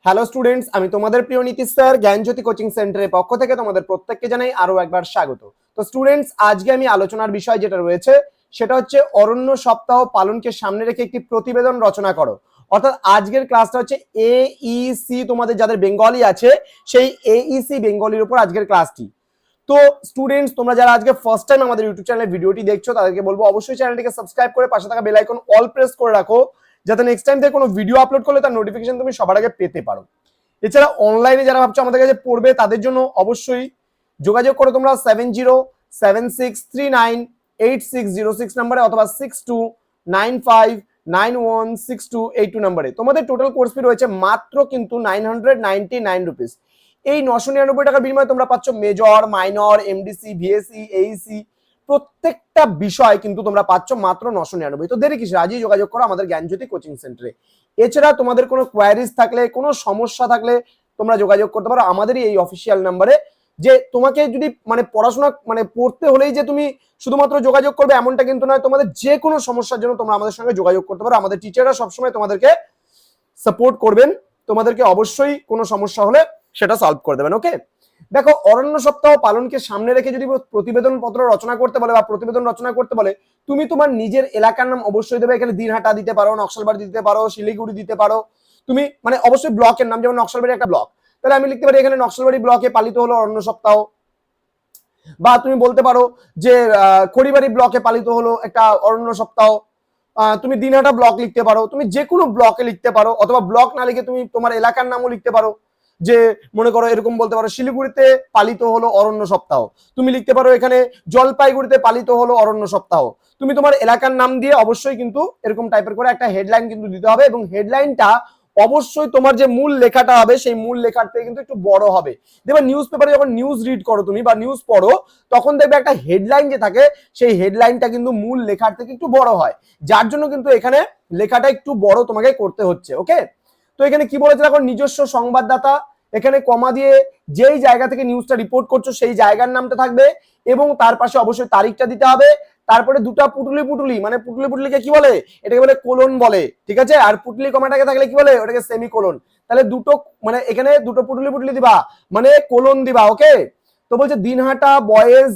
Hello students, আমি তোমাদের প্রিয় নীতিশ স্যার জ্ঞানজ্যোতি কোচিং সেন্টারের পক্ষ থেকে তোমাদের প্রত্যেককে জানাই আরো একবার স্বাগত। তো স্টুডেন্টস, আজকে আমি আলোচনার বিষয় যেটা রয়েছে সেটা হচ্ছে অরণ্য সপ্তাহ পালনকে সামনে রেখে একটি প্রতিবেদন রচনা করো। অর্থাৎ আজকের ক্লাসটা হচ্ছে এইসি, তোমাদের যাদের বেঙ্গলি আছে সেই এইসি বেঙ্গলির উপর আজকের ক্লাসটি। তো স্টুডেন্টস, তোমরা যারা আজকে ফার্স্ট টাইম আমাদের ইউটিউব চ্যানেলে ভিডিওটি দেখছো তাদেরকে বলবো অবশ্যই চ্যানেলটিকে সাবস্ক্রাইব করে পাশে থাকা বেল আইকন অল প্রেস করে রাখো, যাতে নেক্সট টাইম থেকে কোনো ভিডিও আপলোড করলে তার নোটিফিকেশন তুমি সবার আগে পেতে পারো। এছাড়া অনলাইনে যারা ভাবছো আমাদের কাছে পড়বে তাদের জন্য অবশ্যই যোগাযোগ করো তোমরা 7076398606 নম্বরে অথবা 6295916282 নম্বরে। তোমাদের টোটাল কোর্স ফি রয়েছে মাত্র কিন্তু 999 রুপিস। এই 999 টাকার বিনিময়ে তোমরা পাচ্ছ major, minor, MDC, VSC, Aisi প্রত্যেকটা বিষয় কিন্তু তোমরা পাচ্ছ মাত্র 999। তো দেরি কিসের, আজই যোগাযোগ করো আমাদের জ্ঞানজ্যোতি কোচিং সেন্টারে। এছাড়া তোমাদের কোনো কোয়ারিজ থাকলে, কোনো সমস্যা থাকলে তোমরা যোগাযোগ করতে পারো আমাদেরই এই অফিসিয়াল নাম্বারে। যে তোমাকে যদি পড়াশোনা পড়তে হলেই যে তুমি শুধুমাত্র যোগাযোগ করবে এমনটা কিন্তু নয়, তোমাদের যে কোনো সমস্যার জন্য তোমরা আমাদের সঙ্গে যোগাযোগ করতে পারো। আমাদের টিচাররা সবসময় তোমাদেরকে সাপোর্ট করবেন, তোমাদেরকে অবশ্যই কোনো সমস্যা হলে সেটা সলভ করে দেবেন। ওকে, দেখো, অরণ্য সপ্তাহ পালনকে সামনে রেখে যদি প্রতিবেদন পত্র রচনা করতে বলে বা প্রতিবেদন রচনা করতে বলে, তুমি তোমার নিজের এলাকার নাম অবশ্যই দেবে। এখানে দিনহাটা দিতে পারো, নকশালবাড়ি দিতে পারো, শিলিগুড়ি দিতে পারো। তুমি অবশ্যই ব্লকের নাম, যেমন নকশালবাড়ি একটা ব্লক, তাহলে আমি লিখতে পারি এখানে নকশালবাড়ি ব্লকে পালিত হলো অরণ্য সপ্তাহ। বা তুমি বলতে পারো যে খড়িবাড়ি ব্লকে পালিত হলো একটা অরণ্য সপ্তাহ। তুমি দিনহাটা ব্লক লিখতে পারো, তুমি যে কোনো ব্লকে লিখতে পারো, অথবা ব্লক না লিখে তুমি তোমার এলাকার নামও লিখতে পারো। যে মনে করো এরকম বলতে পারো শিলিগুড়িতে পালিত হলো অরণ্য সপ্তাহ, তুমি লিখতে পারো এখানে জলপাইগুড়িতে পালিত হলো অরণ্য সপ্তাহ। তুমি তোমার এলাকার নাম দিয়ে অবশ্যই কিন্তু এরকম টাইপের করে একটা হেডলাইন কিন্তু দিতে হবে, এবং হেডলাইনটা অবশ্যই তোমার যে মূল লেখাটা হবে সেই মূল লেখার থেকে কিন্তু একটু বড় হবে। দেখবে নিউজ পেপারে যখন নিউজ রিড করো তুমি বা নিউজ পড়ো, তখন দেখবে একটা হেডলাইন যে থাকে সেই হেডলাইনটা কিন্তু মূল লেখার থেকে একটু বড় হয়, যার জন্য কিন্তু এখানে লেখাটা একটু বড় তোমাকে করতে হচ্ছে। ওকে, তো এখানে কি বলেছে দেখো, নিজস্ব সংবাদদাতা, এখানে কমা দিয়ে যেই জায়গা থেকে নিউজটা রিপোর্ট করছো সেই জায়গার নামটা থাকবে, এবং তার পাশে অবশ্যই তারিখটা দিতে হবে। তারপরে দুটা পুটুলি পুটুলি, পুটুলি পুটুলিকে কি বলে, এটাকে বলে কোলন বলে, ঠিক আছে। আর পুটলি কমাটাকে থাকলে কি বলে, ওটাকে সেমি কোলন। তাহলে দুটো এখানে দুটো পুটুলি পুটুলি দিবা, কোলন দিবা। ওকে, তো বলছে দিনহাটা বয়েজ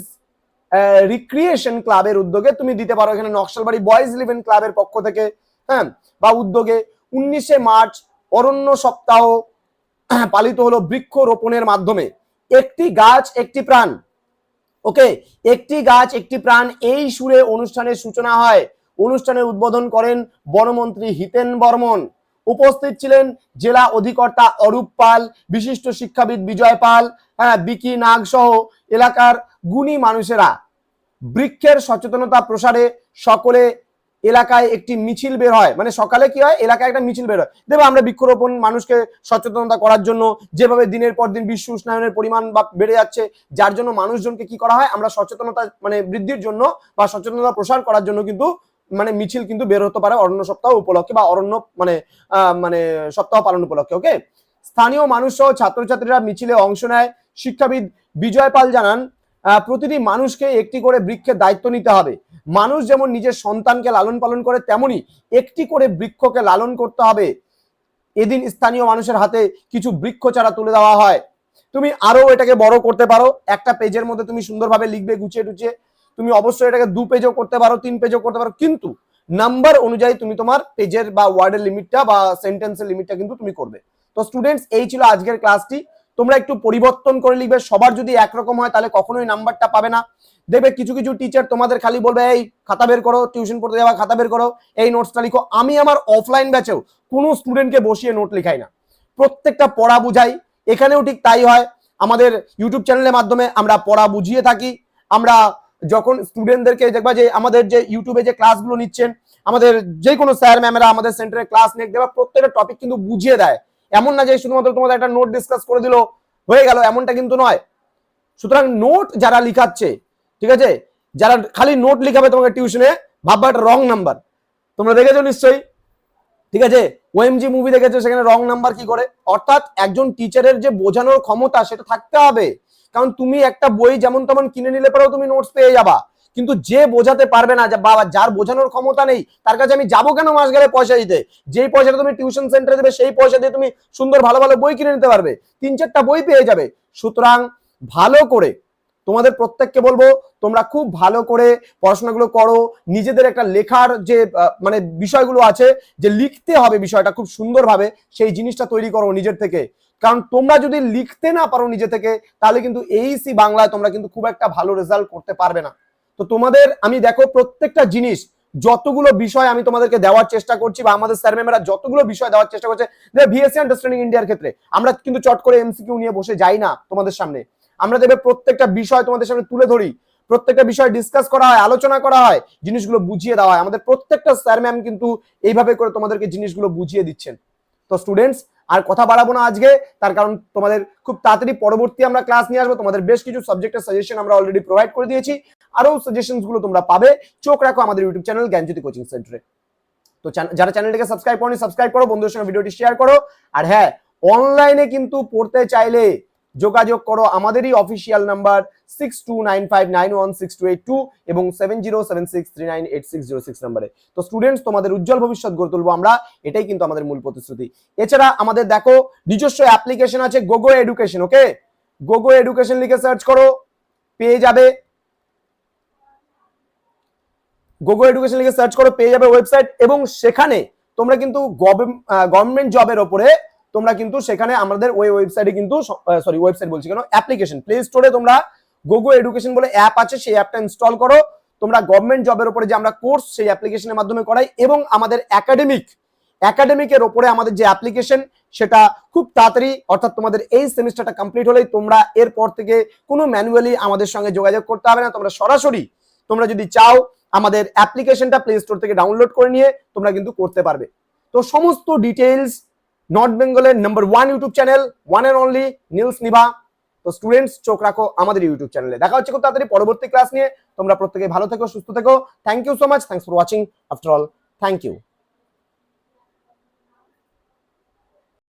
রিক্রিয়েশন ক্লাবের উদ্যোগে তুমি দিতে পারো এখানে নকশালবাড়ি বয়েজ ইলেভেন ক্লাবের পক্ষ থেকে, হ্যাঁ, বা উদ্যোগে 19শে মার্চ অরণ্য সপ্তাহ পালিত হলো বৃক্ষ রোপণের মাধ্যমে। একটি গাছ একটি প্রাণ। ওকে, একটি গাছ একটি প্রাণ, এই সুরে অনুষ্ঠানের সূচনা হয়। অনুষ্ঠানের উদ্বোধন করেন বনমন্ত্রী হিতেন বর্মন। উপস্থিত ছিলেন জেলা অধিকর্তা অরূপ পাল, বিশিষ্ট শিক্ষাবিদ বিজয় পাল, বিকি নাগ সহ এলাকার গুণী মানুষেরা। বৃক্ষের সচেতনতা প্রসারে সকলে এলাকায় একটি মিছিল বের হয়, সকালে কি হয়, এলাকায় একটা মিছিল বের হয়। দেখো, আমরা বৃক্ষরোপণ মানুষকে সচেতনতা করার জন্য, যেভাবে দিনের পর দিন বিশ্ব উষ্ণায়নের পরিমাণ বেড়ে যাচ্ছে, যার জন্য মানুষজনকে কি করা হয়, আমরা সচেতনতা বৃদ্ধির জন্য বা সচেতনতা প্রসার করার জন্য কিন্তু মিছিল কিন্তু বের হতে পারে অরণ্য সপ্তাহ উপলক্ষে বা অরণ্য সপ্তাহ পালন উপলক্ষে। ওকে, স্থানীয় মানুষ সহ ছাত্রছাত্রীরা মিছিলে অংশ নেয়। শিক্ষাবিদ বিজয় পাল জানান, প্রতিটি মানুষকে একটি করে বৃক্ষের দায়িত্ব নিতে হবে। মানুষ যেমন নিজের সন্তানকে লালন পালন করে, তেমনি একটি করে বৃক্ষকে লালন করতে হবে। এদিন স্থানীয় মানুষের হাতে কিছু বৃক্ষ চারা তুলে দেওয়া হয়। তুমি আরো এটাকে বড় করতে পারো, একটা পেজের মধ্যে তুমি সুন্দরভাবে লিখবে গুছিয়ে টুচিয়ে। তুমি অবশ্যই এটাকে 2 পেজও করতে পারো, 3 পেজও করতে পারো, কিন্তু নাম্বার অনুযায়ী তুমি তোমার পেজের বা ওয়ার্ডের লিমিটটা বা সেন্টেন্সের লিমিটটা কিন্তু তুমি করবে। তো স্টুডেন্টস, এই ছিল আজকের ক্লাসটি। তোমরা একটু পরিবর্তন করে লিখবে, সবার যদি একরকম হয় তাহলে কখনোই নাম্বারটা পাবে না। দেখবে কিছু কিছু টিচার তোমাদের খালি বলবে এই খাতা বের করো, টিউশন পড়তে যাওয়া খাতা বের করো, এই নোটসটা লিখো। আমি আমার অফলাইন ব্যাচেও কোনো স্টুডেন্টকে বসিয়ে নোট লেখাই না, প্রত্যেকটা পড়া বুঝাই। এখানেও ঠিক তাই হয়। আমাদের ইউটিউব চ্যানেলের মাধ্যমে আমরা পড়া বুঝিয়ে থাকি। আমরা যখন স্টুডেন্টদেরকে দেখবা যে আমাদের যে ইউটিউবে যে ক্লাসগুলো নিচ্ছেন, আমাদের যে কোনো স্যার ম্যামেরা আমাদের সেন্টারে ক্লাস নিয়ে দেবা, প্রত্যেকটা টপিক কিন্তু বুঝিয়ে দেয়। এমন না যে শুধুমাত্র তোমাদের একটা নোট ডিসকাস করে দিল হয়ে গেল, এমনটা কিন্তু নয়। সুতরাং নোট যারা লিখাচ্ছে, ঠিক আছে, যারা খালি নোট লিখাবে তোমাকে টিউশনে, ভাববা একটা রং নাম্বার। তোমরা দেখেছো নিশ্চয়ই, ঠিক আছে, ওএমজি মুভি দেখেছো, সেখানে রং নাম্বার কি করে। অর্থাৎ একজন টিচারের যে বোঝানোর ক্ষমতা সেটা থাকতে হবে, কারণ তুমি একটা বই যেমন তেমন কিনে নিলে পরেও তুমি নোটস পেয়ে যাবা, কিন্তু যে বোঝাতে পারবে না, বাবা যার বোঝানোর ক্ষমতা নেই, তার কাছে আমি যাবো কেন মাস গেলে পয়সা দিতে? যেই পয়সাটা তুমি টিউশন সেন্টারে দেবে সেই পয়সা দিয়ে তুমি সুন্দর ভালো ভালো বই কিনে নিতে পারবে, 3-4টা বই পেয়ে যাবে। সুতরাং ভালো করে তোমাদের প্রত্যেককে বলবো, তোমরা খুব ভালো করে পড়াশোনাগুলো করো। নিজেদের একটা লেখার যে মানে বিষয়গুলো আছে, যে লিখতে হবে বিষয়টা খুব সুন্দরভাবে, সেই জিনিসটা তৈরি করো নিজের থেকে। কারণ তোমরা যদি লিখতে না পারো নিজে থেকে, তাহলে কিন্তু এইসি বাংলায় তোমরা কিন্তু খুব একটা ভালো রেজাল্ট করতে পারবে না। তো তোমাদের আমি দেখো প্রত্যেকটা জিনিস, যতগুলো বিষয় আমি তোমাদেরকে দেওয়ার চেষ্টা করছি, বা আমাদের স্যার ম্যামেরা যতগুলো বিষয় দেওয়ার চেষ্টা করছে, ভিএসসি আন্ডারস্ট্যান্ডিং ইন্ডিয়ার ক্ষেত্রে আমরা কিন্তু চট করে এমসিকিউ নিয়ে বসে যাই না তোমাদের সামনে। আমরা দেখবে প্রত্যেকটা বিষয় তোমাদের সামনে তুলে ধরি, প্রত্যেকটা বিষয় ডিসকাস করা হয়, আলোচনা করা হয়, জিনিসগুলো বুঝিয়ে দেওয়া হয়। আমাদের প্রত্যেকটা স্যার ম্যাম কিন্তু এইভাবে করে তোমাদেরকে জিনিসগুলো বুঝিয়ে দিচ্ছেন। তো স্টুডেন্টস, আর কথা বাড়াবো না আজকে, তার কারণ তোমাদের খুব তাড়াতাড়ি পরবর্তী আমরা ক্লাস নিয়ে আসবো। তোমাদের বেশ কিছু সাবজেক্টের সাজেশন আমরা অলরেডি প্রোভাইড করে দিয়েছি, আরো সাজেশনস গুলো তোমরা পাবে। চোখ রাখো আমাদের ইউটিউব চ্যানেল জ্ঞানজ্যোতি কোচিং সেন্টারে। তো যারা চ্যানেলটাকে সাবস্ক্রাইব করোনি, সাবস্ক্রাইব করো, বন্ধুদের সঙ্গে ভিডিওটি শেয়ার করো। আর হ্যাঁ, অনলাইনে কিন্তু পড়তে চাইলে যোগাযোগ করো আমাদেরই অফিসিয়াল নাম্বার 6295916282 এবং 7076398606 নাম্বারে। তো স্টুডেন্টস, তোমাদের উজ্জ্বল ভবিষ্যৎ গড়ে তুলবো আমরা, এটাই কিন্তু আমাদের মূল প্রতিশ্রুতি। এছাড়া আমাদের দেখো নিজস্ব অ্যাপ্লিকেশন আছে গোগো এডুকেশন। ওকে, গোগো এডুকেশন লিখে সার্চ করো, পেয়ে যাবে। গোগো এডুকেশন লিখে সার্চ করো, পেয়ে যাবে ওয়েবসাইট। এবং সেখানে তোমরা কিন্তু গভর্নমেন্ট জবের ওপরে তোমরা কিন্তু সেখানে আমাদের ওই ওয়েবসাইটে কিন্তু, সরি ওয়েবসাইট বলছি কেন, অ্যাপ্লিকেশন, প্লে স্টোরে তোমরা গোগো এডুকেশন বলে অ্যাপ আছে, সেই অ্যাপটা ইনস্টল করো। তোমরা গভর্নমেন্ট জবের উপরে যে আমরা কোর্স, সেই অ্যাপ্লিকেশনের মাধ্যমে করাই। এবং আমাদের একাডেমিকের ওপরে আমাদের যে অ্যাপ্লিকেশন, সেটা খুব তাড়াতাড়ি, অর্থাৎ তোমাদের এই সেমিস্টারটা কমপ্লিট হলেই তোমরা এরপর থেকে কোনো ম্যানুয়ালি আমাদের সঙ্গে যোগাযোগ করতে হবে না। তোমরা সরাসরি, তোমরা যদি চাও, আমাদের অ্যাপ্লিকেশনটা প্লে স্টোর থেকে ডাউনলোড করে নিয়ে তোমরা কিন্তু করতে পারবে। তো সমস্ত ডিটেইলস নর্থ বেঙ্গলের number 1 YouTube channel, one and only নীলস নিভা। তো স্টুডেন্টস, চোখ রাখো আমাদের ইউটিউব চ্যানেলে। দেখা হচ্ছে খুব তাড়াতাড়ি পরবর্তী ক্লাস নিয়ে। তোমরা প্রত্যেকে ভালো থেকো, সুস্থ থেকো। Thank you so much, thanks for watching. After all, thank you.